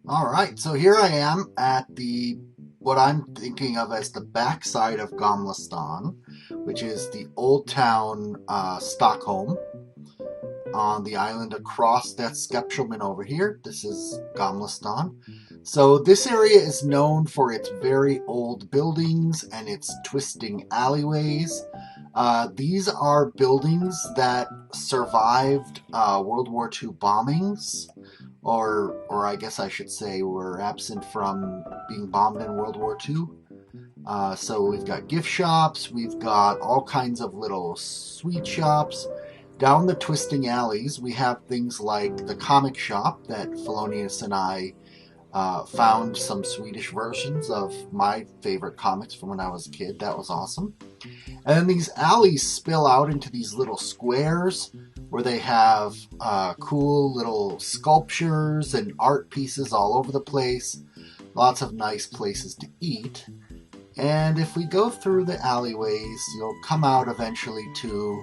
All right, so here I am at the what I'm thinking of as the backside of Gamla, which is the old town Stockholm on the island across that's Skepshelman over here. This is Gamla. So this area is known for its very old buildings and its twisting alleyways. These are buildings that survived World War II bombings, or I guess I should say were absent from being bombed in World War II. So we've got gift shops, we've got all kinds of little sweet shops. Down the twisting alleys, we have things like the comic shop that Fellonius and I found some Swedish versions of my favorite comics from when I was a kid. That was awesome. And then these alleys spill out into these little squares where they have cool little sculptures and art pieces all over the place. Lots of nice places to eat. And if we go through the alleyways, you'll come out eventually to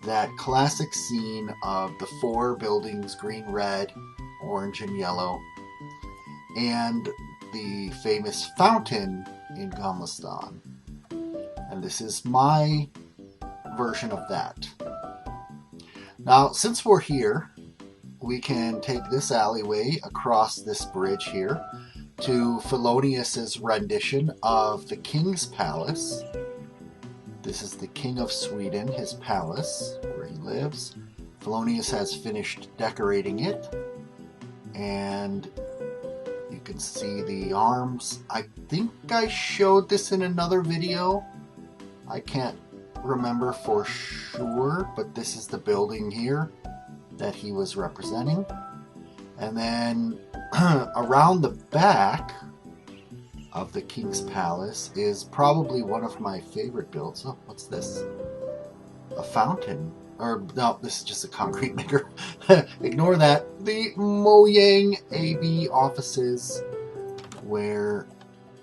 that classic scene of the four buildings, green, red, orange, and yellow, and the famous fountain in Gamla. And this is my version of that. Now, since we're here, we can take this alleyway across this bridge here to Fellonius's rendition of the King's Palace. This is the King of Sweden, his palace, where he lives. Fellonius has finished decorating it, and you can see the arms. I think I showed this in another video. I can't remember for sure, but this is the building here that he was representing. And then around the back of the King's Palace is probably one of my favorite builds. Oh, what's this? A fountain. Or, no, this is just a concrete maker. Ignore that. The Mojang AB offices where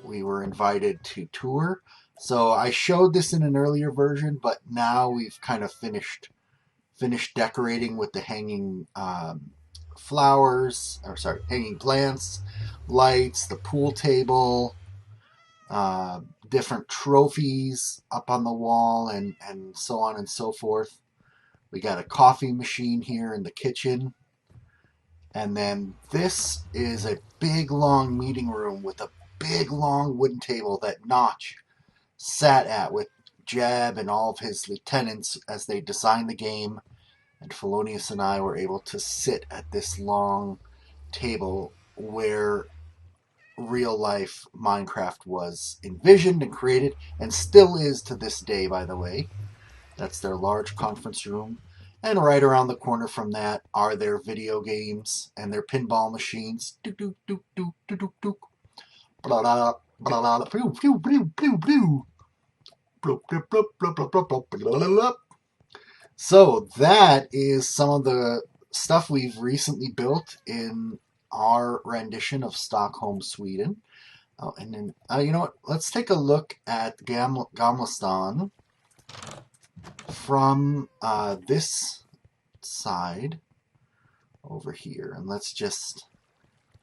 we were invited to tour. So I showed this in an earlier version, but now we've kind of finished decorating with the hanging hanging plants, lights, the pool table, different trophies up on the wall, and so on and so forth. We got a coffee machine here in the kitchen. And then this is a big, long meeting room with a big, long wooden table that Notch sat at with Jab and all of his lieutenants as they designed the game. And Fellonius and I were able to sit at this long table where real-life Minecraft was envisioned and created, and still is to this day, by the way. That's their large conference room. And right around the corner from that are their video games and their pinball machines. So that is some of the stuff we've recently built in our rendition of Stockholm, Sweden. Oh, and then, you know what? Let's take a look at Gamla from this side over here. And let's just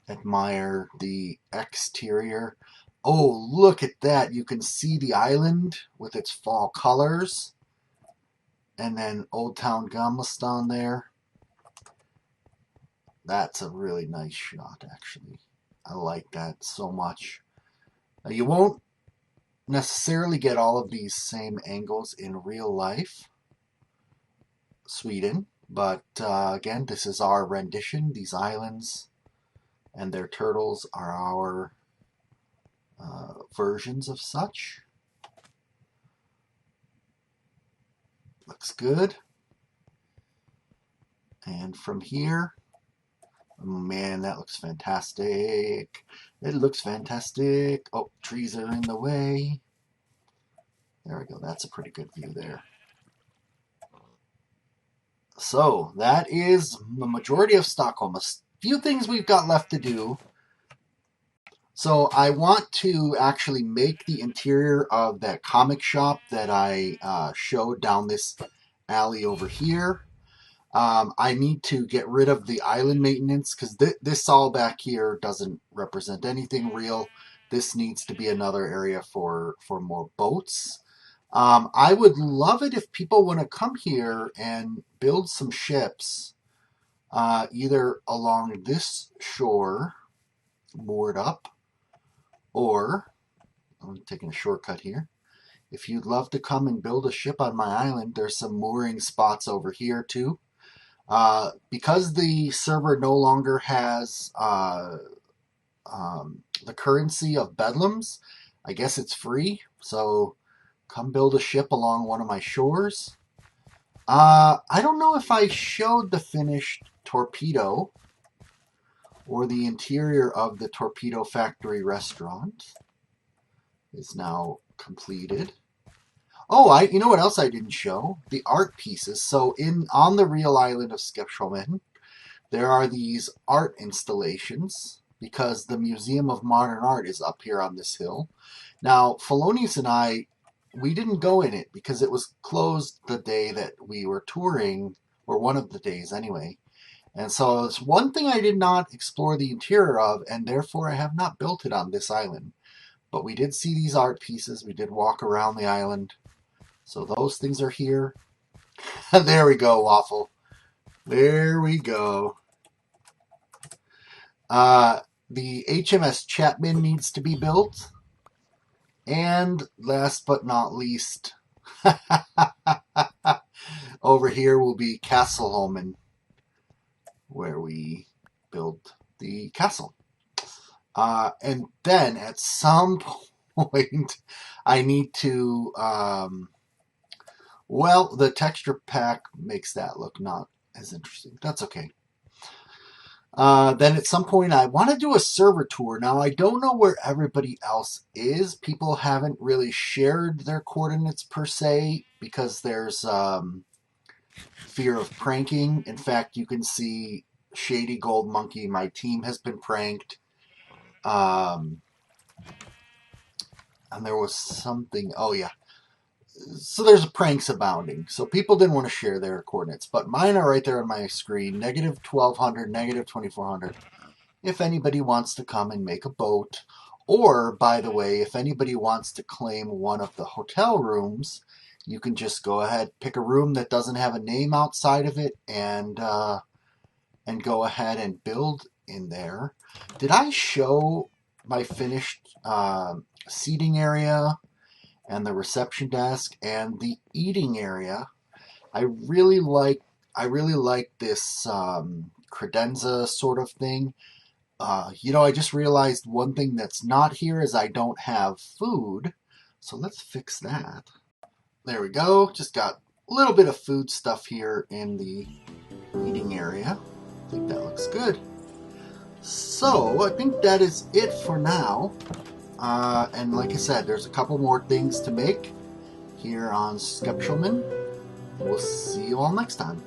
admire the exterior. Oh, look at that. You can see the island with its fall colors. And then Old Town Gamla there. That's a really nice shot, actually. I like that so much. Now, you won't necessarily get all of these same angles in real life Sweden, but again, this is our rendition. These islands and their turtles are our versions of such. Looks good. And from here, oh man, that looks fantastic. It looks fantastic. Oh, trees are in the way. There we go. That's a pretty good view there. So that is the majority of Stockholm. A few things we've got left to do. So I want to actually make the interior of that comic shop that I showed down this alley over here. I need to get rid of the island maintenance because this all back here doesn't represent anything real. This needs to be another area for more boats. I would love it if people want to come here and build some ships, either along this shore, moored up, or I'm taking a shortcut here. If you'd love to come and build a ship on my island, there's some mooring spots over here too. Because the server no longer has the currency of bedlams, I guess it's free. So come build a ship along one of my shores. I don't know if I showed the finished torpedo or the interior of the Torpedo Factory restaurant is now completed. Oh, you know what else I didn't show? The art pieces. So on the real island of Stockholm, there are these art installations because the Museum of Modern Art is up here on this hill. Now, Fellonius and I, we didn't go in it because it was closed the day that we were touring, or one of the days anyway. And so it's one thing I did not explore the interior of, and therefore I have not built it on this island. But we did see these art pieces. We did walk around the island. So those things are here. There we go, Waffle. There we go. The HMS Chapman needs to be built. And last but not least, over here will be Castleholmen, where we build the castle. And then at some point, I need to, well, the texture pack makes that look not as interesting. That's okay. Then at some point, I want to do a server tour. Now, I don't know where everybody else is. People haven't really shared their coordinates per se because there's fear of pranking. In fact, you can see Shady Gold Monkey, my team, has been pranked. And there was something, oh yeah. So there's pranks abounding. So people didn't want to share their coordinates. But mine are right there on my screen. Negative 1200, negative 2400. If anybody wants to come and make a boat. Or, by the way, if anybody wants to claim one of the hotel rooms, you can just go ahead, pick a room that doesn't have a name outside of it, and go ahead and build in there. Did I show my finished seating area and the reception desk and the eating area? I really like this credenza sort of thing. I just realized one thing that's not here is I don't have food. So let's fix that. There we go. Just got a little bit of food stuff here in the eating area. I think that looks good. So I think that is it for now. And like I said, there's a couple more things to make here on Stockholm. We'll see you all next time.